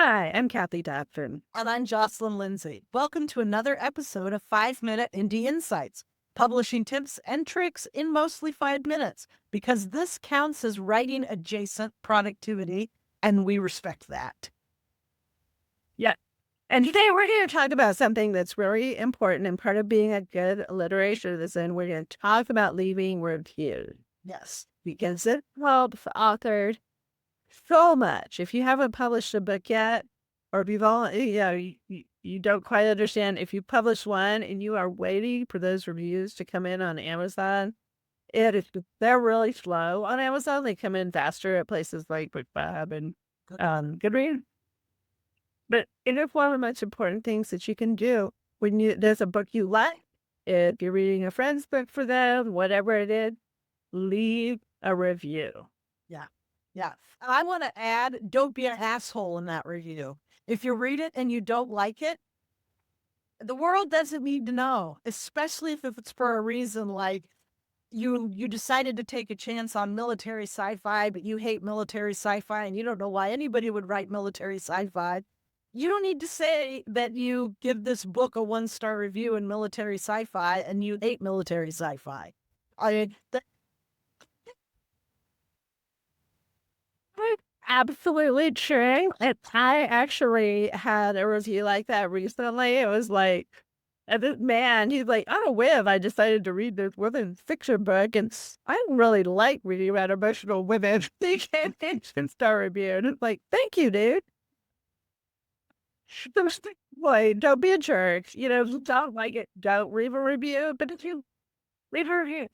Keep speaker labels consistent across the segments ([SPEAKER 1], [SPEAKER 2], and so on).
[SPEAKER 1] Hi, I'm Kathy Dodson.
[SPEAKER 2] And I'm Jocelyn Lindsay. Welcome to another episode of 5 Minute Indie Insights, publishing tips and tricks in mostly 5 minutes, because this counts as writing adjacent productivity, and we respect that.
[SPEAKER 1] Yeah. And today we're going to talk about something that's very important and part of being a good literary citizen. We're going to talk about leaving reviews
[SPEAKER 2] Yes.
[SPEAKER 1] because it helps authors so much. If you haven't published a book yet, or if you've all, you don't quite understand, if you publish one and you are waiting for those reviews to come in on Amazon, they're really slow on Amazon. They come in faster at places like BookBub and Goodreads. But it is one of the most important things that you can do when there's a book you like. If you're reading a friend's book for them, whatever it is, leave a review.
[SPEAKER 2] Yeah. Yeah. And I want to add, don't be an asshole in that review. If you read it and you don't like it, the world doesn't need to know, especially if it's for a reason like you decided to take a chance on military sci-fi, but you hate military sci-fi and you don't know why anybody would write military sci-fi. You don't need to say that you give this book a 1-star review in military sci-fi and you hate military sci-fi. I
[SPEAKER 1] Absolutely true. And I actually had a review like that recently. It was like, this man, he's like, on a whim, I decided to read this women's fiction book, and I don't really like reading about emotional women. They can't star review. And it's like, thank you, dude. Boy, don't be a jerk. If you don't like it, don't leave a review. But if you leave a review,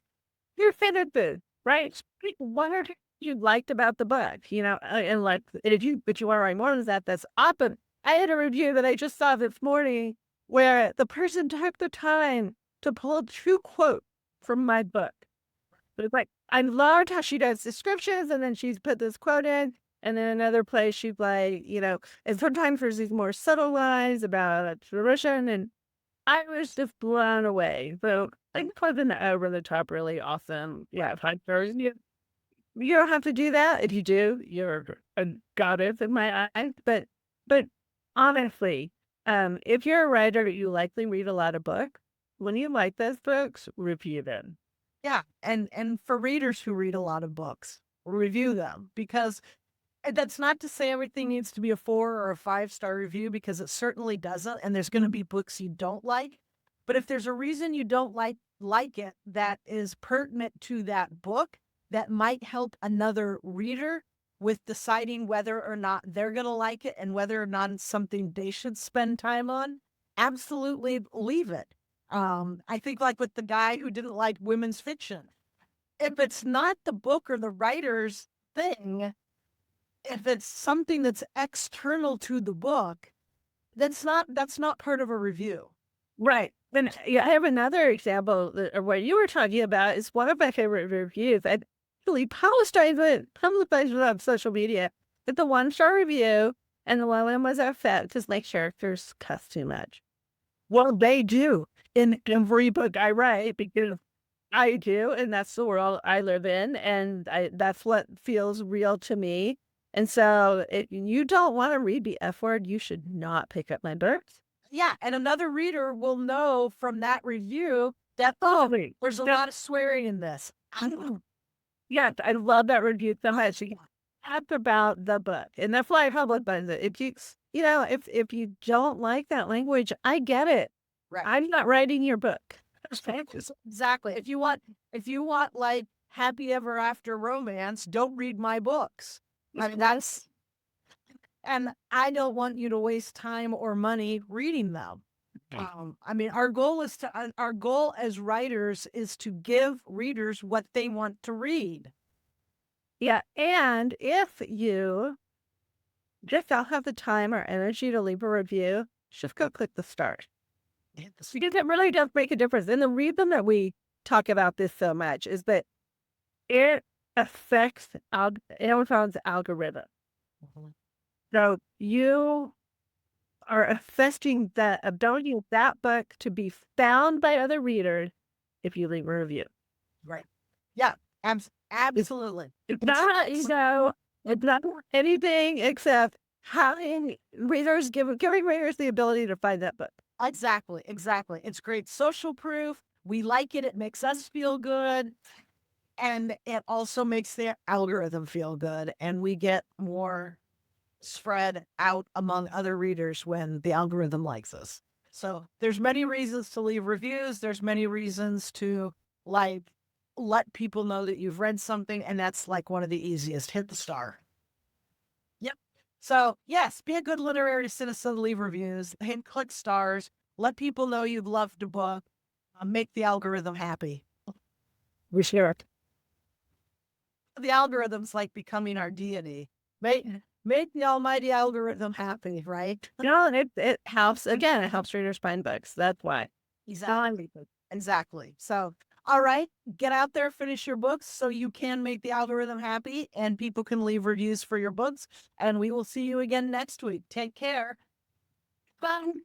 [SPEAKER 1] you're offended, right? What are you liked about the book? And like, and but you want to write more than that, that's awesome. I had a review that I just saw this morning where the person took the time to pull a true quote from my book. But it's like, I loved how she does descriptions, and then she's put this quote in, and then another place she's like, and sometimes there's these more subtle lines about a tradition, and I was just blown away. So I think it was an over the top, really awesome. Yeah, 5 stars. You don't have to do that. If you do, you're a goddess in my eyes. But honestly, if you're a writer, you likely read a lot of books. When you like those books, review them.
[SPEAKER 2] Yeah, and for readers who read a lot of books, review them, because that's not to say everything needs to be a 4 or a 5-star review, because it certainly doesn't, and there's going to be books you don't like. But if there's a reason you don't like it that is pertinent to that book, that might help another reader with deciding whether or not they're going to like it and whether or not it's something they should spend time on, absolutely leave it. I think like with the guy who didn't like women's fiction, if it's not the book or the writer's thing, if it's something that's external to the book, that's not part of a review.
[SPEAKER 1] Right. Then yeah, I have another example of what you were talking about. Is one of my favorite reviews. I actually publicized it on social media. But the 1-star review, and the one was upset because my characters cuss too much. Well, they do in every book I write, because I do, and that's the world I live in, and that's what feels real to me. And so if you don't want to read the F word, you should not pick up my books.
[SPEAKER 2] Yeah, and another reader will know from that review that, there's a
[SPEAKER 1] No,
[SPEAKER 2] lot of swearing in this.
[SPEAKER 1] yeah, I love that review so much. You talk about the book, and that's why I public does it. If you don't like that language, I get it.
[SPEAKER 2] Right.
[SPEAKER 1] I'm not writing your book.
[SPEAKER 2] Exactly. If you want like happy ever after romance, don't read my books. I mean, and I don't want you to waste time or money reading them. I mean, our goal as writers is to give readers what they want to read.
[SPEAKER 1] Yeah, and if you just don't have the time or energy to leave a review, just go click the start. Because it really does make a difference. And the reason that we talk about this so much is that it affects Amazon's algorithm.
[SPEAKER 2] Mhm.
[SPEAKER 1] So you are affecting the ability of that book to be found by other readers if you leave a review.
[SPEAKER 2] Right. Yeah, absolutely.
[SPEAKER 1] It's not, it's not anything except having readers giving readers the ability to find that book.
[SPEAKER 2] Exactly, exactly. It's great social proof. We like it. It makes us feel good. And it also makes the algorithm feel good. And we get more spread out among other readers when the algorithm likes us. So there's many reasons to leave reviews. There's many reasons to like let people know that you've read something. And that's like one of the easiest. Hit the star. Yep. So yes, be a good literary citizen, leave reviews, hit click stars, let people know you've loved a book, make the algorithm happy.
[SPEAKER 1] We share it.
[SPEAKER 2] The algorithm's like becoming our deity. Make the almighty algorithm happy, right?
[SPEAKER 1] And it helps. Again, it helps readers find books. That's why.
[SPEAKER 2] Exactly. Exactly. So, all right, get out there, finish your books so you can make the algorithm happy and people can leave reviews for your books. And we will see you again next week. Take care. Bye.